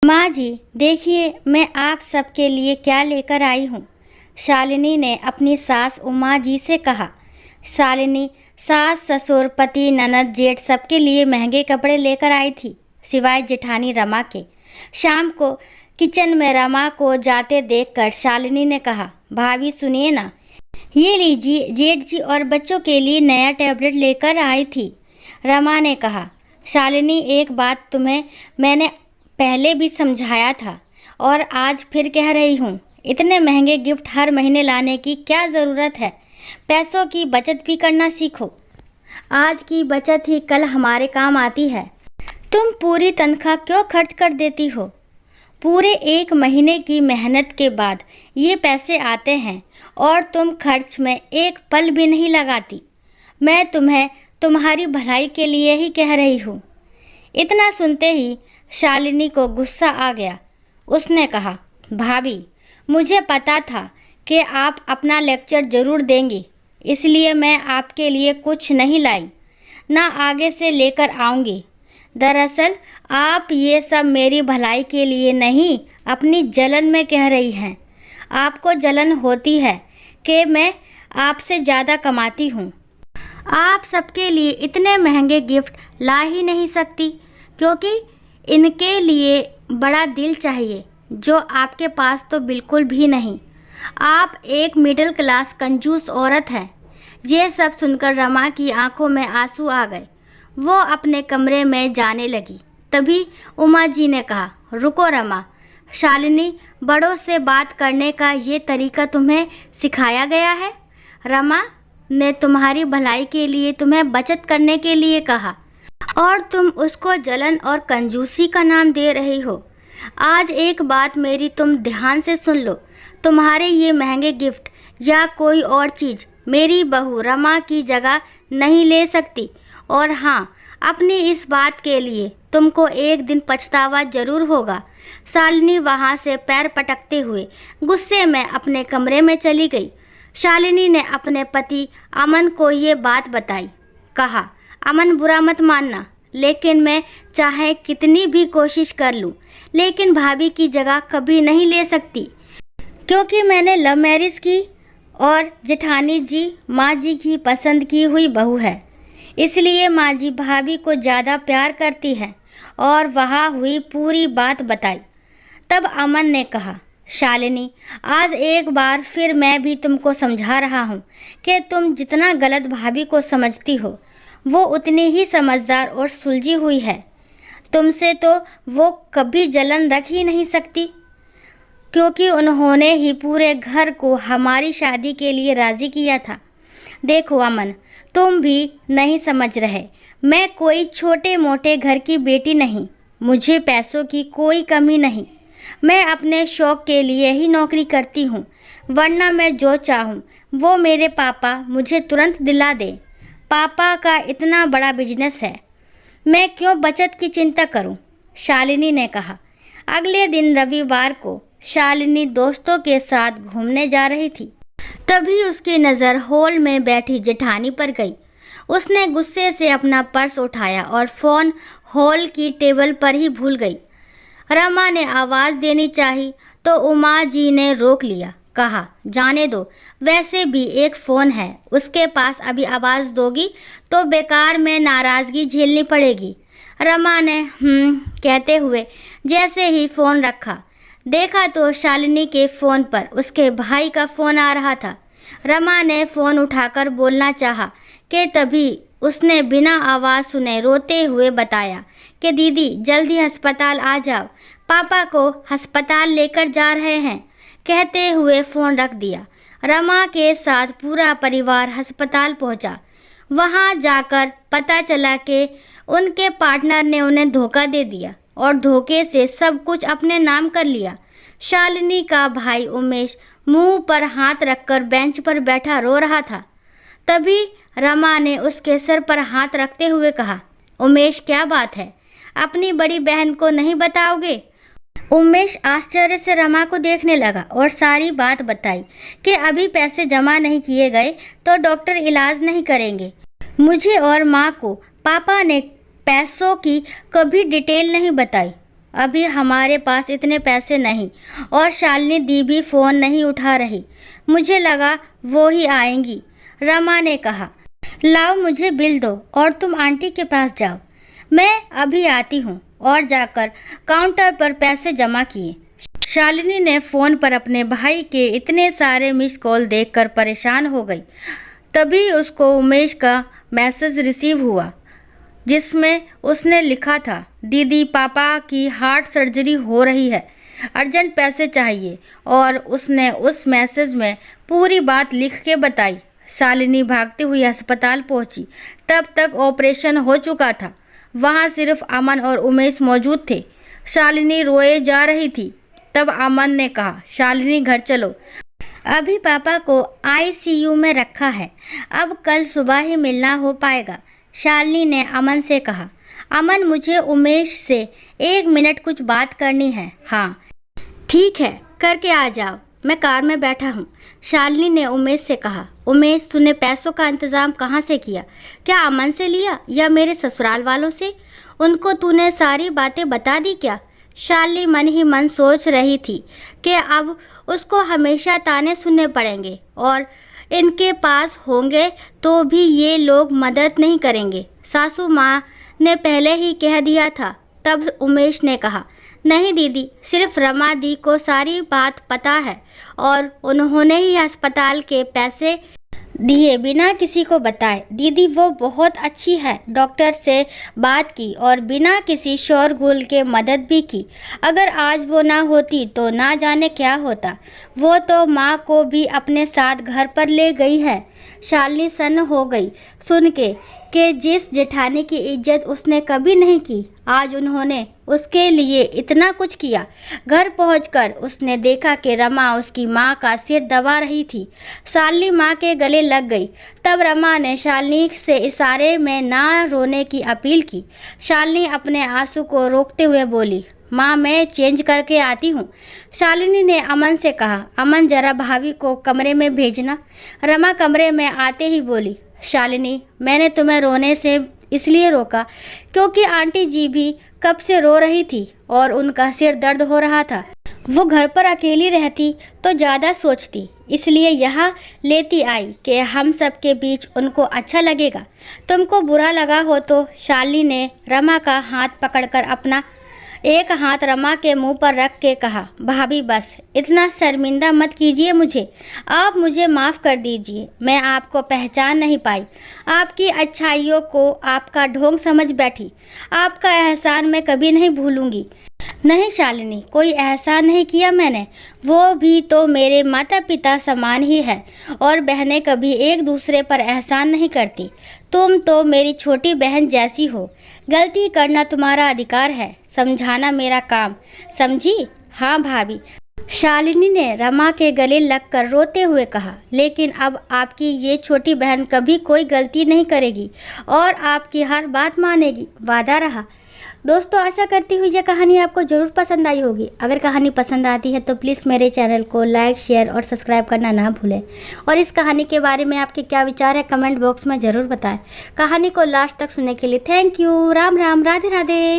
माँ जी, देखिए मैं आप सबके लिए क्या लेकर आई हूँ। शालिनी ने अपनी सास उमा जी से कहा। शालिनी सास ससुर पति ननद जेठ सबके लिए महंगे कपड़े लेकर आई थी, सिवाय जेठानी रमा के। शाम को किचन में रमा को जाते देखकर शालिनी ने कहा, भाभी सुनिए ना, ये लीजिए, जेठ जी और बच्चों के लिए नया टैबलेट लेकर आई थी। रमा ने कहा, शालिनी एक बात तुम्हें मैंने पहले भी समझाया था और आज फिर कह रही हूँ, इतने महंगे गिफ्ट हर महीने लाने की क्या ज़रूरत है। पैसों की बचत भी करना सीखो। आज की बचत ही कल हमारे काम आती है। तुम पूरी तनख्वाह क्यों खर्च कर देती हो? पूरे एक महीने की मेहनत के बाद ये पैसे आते हैं और तुम खर्च में एक पल भी नहीं लगाती। मैं तुम्हें तुम्हारी भलाई के लिए ही कह रही हूँ। इतना सुनते ही शालिनी को गुस्सा आ गया। उसने कहा, भाभी, मुझे पता था कि आप अपना लेक्चर ज़रूर देंगी, इसलिए मैं आपके लिए कुछ नहीं लाई, ना आगे से लेकर आऊँगी। दरअसल आप ये सब मेरी भलाई के लिए नहीं, अपनी जलन में कह रही हैं। आपको जलन होती है कि मैं आपसे ज़्यादा कमाती हूँ। आप सबके लिए इतने महंगे गिफ्ट ला ही नहीं सकती, क्योंकि इनके लिए बड़ा दिल चाहिए, जो आपके पास तो बिल्कुल भी नहीं। आप एक मिडिल क्लास कंजूस औरत है। ये सब सुनकर रमा की आंखों में आंसू आ गए। वो अपने कमरे में जाने लगी। तभी उमा जी ने कहा, रुको रमा, शालिनी, बड़ों से बात करने का ये तरीका तुम्हें सिखाया गया है? रमा ने तुम्हारी भलाई के लिए तुम्हें बचत करने के लिए कहा और तुम उसको जलन और कंजूसी का नाम दे रही हो। आज एक बात मेरी तुम ध्यान से सुन लो। तुम्हारे ये महंगे गिफ्ट या कोई और चीज़ मेरी बहू रमा की जगह नहीं ले सकती। और हाँ, अपनी इस बात के लिए तुमको एक दिन पछतावा जरूर होगा। शालिनी वहाँ से पैर पटकते हुए गुस्से में अपने कमरे में चली गई। शालिनी ने अपने पति अमन को ये बात बताई। कहा, अमन, बुरा मत मानना, लेकिन मैं चाहे कितनी भी कोशिश कर लूँ, लेकिन भाभी की जगह कभी नहीं ले सकती, क्योंकि मैंने लव मैरिज की और जेठानी जी माँ जी की पसंद की हुई बहू है। इसलिए माँ जी भाभी को ज़्यादा प्यार करती हैं। और वहाँ हुई पूरी बात बताई। तब अमन ने कहा, शालिनी, आज एक बार फिर मैं भी तुमको समझा रहा हूँ कि तुम जितना गलत भाभी को समझती हो, वो उतनी ही समझदार और सुलझी हुई है। तुमसे तो वो कभी जलन रख ही नहीं सकती, क्योंकि उन्होंने ही पूरे घर को हमारी शादी के लिए राज़ी किया था। देखो अमन, तुम भी नहीं समझ रहे। मैं कोई छोटे मोटे घर की बेटी नहीं। मुझे पैसों की कोई कमी नहीं। मैं अपने शौक़ के लिए ही नौकरी करती हूँ, वरना मैं जो चाहूँ वो मेरे पापा मुझे तुरंत दिला दे। पापा का इतना बड़ा बिजनेस है, मैं क्यों बचत की चिंता करूं? शालिनी ने कहा। अगले दिन रविवार को शालिनी दोस्तों के साथ घूमने जा रही थी। तभी उसकी नज़र हॉल में बैठी जेठानी पर गई। उसने गुस्से से अपना पर्स उठाया और फ़ोन हॉल की टेबल पर ही भूल गई। रमा ने आवाज़ देनी चाही तो उमा जी ने रोक लिया। कहा, जाने दो, वैसे भी एक फ़ोन है, उसके पास अभी आवाज़ दोगी तो बेकार में नाराज़गी झेलनी पड़ेगी। रमा ने कहते हुए जैसे ही फ़ोन रखा, देखा तो शालिनी के फ़ोन पर उसके भाई का फ़ोन आ रहा था। रमा ने फ़ोन उठाकर बोलना चाहा कि तभी उसने बिना आवाज़ सुने रोते हुए बताया कि दीदी, जल्दी अस्पताल आ जाओ, पापा को अस्पताल लेकर जा रहे हैं। कहते हुए फ़ोन रख दिया। रमा के साथ पूरा परिवार अस्पताल पहुंचा। वहां जाकर पता चला कि उनके पार्टनर ने उन्हें धोखा दे दिया और धोखे से सब कुछ अपने नाम कर लिया। शालिनी का भाई उमेश मुंह पर हाथ रखकर बेंच पर बैठा रो रहा था। तभी रमा ने उसके सर पर हाथ रखते हुए कहा, उमेश, क्या बात है? अपनी बड़ी बहन को नहीं बताओगे? उमेश आश्चर्य से रमा को देखने लगा और सारी बात बताई कि अभी पैसे जमा नहीं किए गए तो डॉक्टर इलाज नहीं करेंगे। मुझे और माँ को पापा ने पैसों की कभी डिटेल नहीं बताई। अभी हमारे पास इतने पैसे नहीं, और शालिनी दी भी फ़ोन नहीं उठा रही। मुझे लगा वो ही आएंगी। रमा ने कहा, लाओ मुझे बिल दो और तुम आंटी के पास जाओ। मैं अभी आती हूँ। और जाकर काउंटर पर पैसे जमा किए। शालिनी ने फ़ोन पर अपने भाई के इतने सारे मिस कॉल देखकर परेशान हो गई। तभी उसको उमेश का मैसेज रिसीव हुआ, जिसमें उसने लिखा था, दीदी पापा की हार्ट सर्जरी हो रही है, अर्जेंट पैसे चाहिए। और उसने उस मैसेज में पूरी बात लिख के बताई। शालिनी भागती हुई अस्पताल पहुंची। तब तक ऑपरेशन हो चुका था। वहां सिर्फ अमन और उमेश मौजूद थे। शालिनी रोए जा रही थी। तब अमन ने कहा, शालिनी घर चलो, अभी पापा को आईसीयू में रखा है, अब कल सुबह ही मिलना हो पाएगा। शालिनी ने अमन से कहा, अमन मुझे उमेश से 1 मिनट कुछ बात करनी है। हाँ ठीक है, करके आ जाओ, मैं कार में बैठा हूँ। शालिनी ने उमेश से कहा, उमेश तूने पैसों का इंतज़ाम कहाँ से किया? क्या अमन से लिया या मेरे ससुराल वालों से? उनको तूने सारी बातें बता दी क्या? शालिनी मन ही मन सोच रही थी कि अब उसको हमेशा ताने सुनने पड़ेंगे और इनके पास होंगे तो भी ये लोग मदद नहीं करेंगे। सासू माँ ने पहले ही कह दिया था। तब उमेश ने कहा, नहीं दीदी, सिर्फ रमा दी को सारी बात पता है और उन्होंने ही अस्पताल के पैसे दिए बिना किसी को बताए। दीदी वो बहुत अच्छी है, डॉक्टर से बात की और बिना किसी शोरगुल के मदद भी की। अगर आज वो ना होती तो ना जाने क्या होता। वो तो माँ को भी अपने साथ घर पर ले गई है। शालिनी सन्न हो गई सुन के कि जिस जेठानी की इज्जत उसने कभी नहीं की, आज उन्होंने उसके लिए इतना कुछ किया। घर पहुंचकर उसने देखा कि रमा उसकी माँ का सिर दबा रही थी। शालिनी माँ के गले लग गई। तब रमा ने शालिनी से इशारे में ना रोने की अपील की। शालिनी अपने आंसू को रोकते हुए बोली, माँ मैं चेंज करके आती हूँ। शालिनी ने अमन से कहा, अमन जरा भाभी को कमरे में भेजना। रमा कमरे में आते ही बोली, शालिनी मैंने तुम्हें रोने से इसलिए रोका क्योंकि आंटी जी भी कब से रो रही थी और उनका सिर दर्द हो रहा था। वो घर पर अकेली रहती तो ज़्यादा सोचती, इसलिए यहाँ लेती आई कि हम सब के बीच उनको अच्छा लगेगा। तुमको बुरा लगा हो तो। शालिनी ने रमा का हाथ पकड़कर अपना एक हाथ रमा के मुंह पर रख के कहा, भाभी बस इतना शर्मिंदा मत कीजिए मुझे, आप मुझे माफ़ कर दीजिए। मैं आपको पहचान नहीं पाई, आपकी अच्छाइयों को आपका ढोंग समझ बैठी। आपका एहसान मैं कभी नहीं भूलूंगी। नहीं शालिनी, कोई एहसान नहीं किया मैंने, वो भी तो मेरे माता पिता समान ही है और बहनें कभी एक दूसरे पर एहसान नहीं करती। तुम तो मेरी छोटी बहन जैसी हो। गलती करना तुम्हारा अधिकार है, समझाना मेरा काम, समझी? हाँ भाभी। शालिनी ने रमा के गले लगकर रोते हुए कहा, लेकिन अब आपकी ये छोटी बहन कभी कोई गलती नहीं करेगी और आपकी हर बात मानेगी, वादा रहा। दोस्तों आशा करती हूँ ये कहानी आपको ज़रूर पसंद आई होगी। अगर कहानी पसंद आती है तो प्लीज़ मेरे चैनल को लाइक शेयर और सब्सक्राइब करना ना भूलें। और इस कहानी के बारे में आपके क्या विचार है कमेंट बॉक्स में ज़रूर बताएं। कहानी को लास्ट तक सुनने के लिए थैंक यू। राम राम, राधे राधे।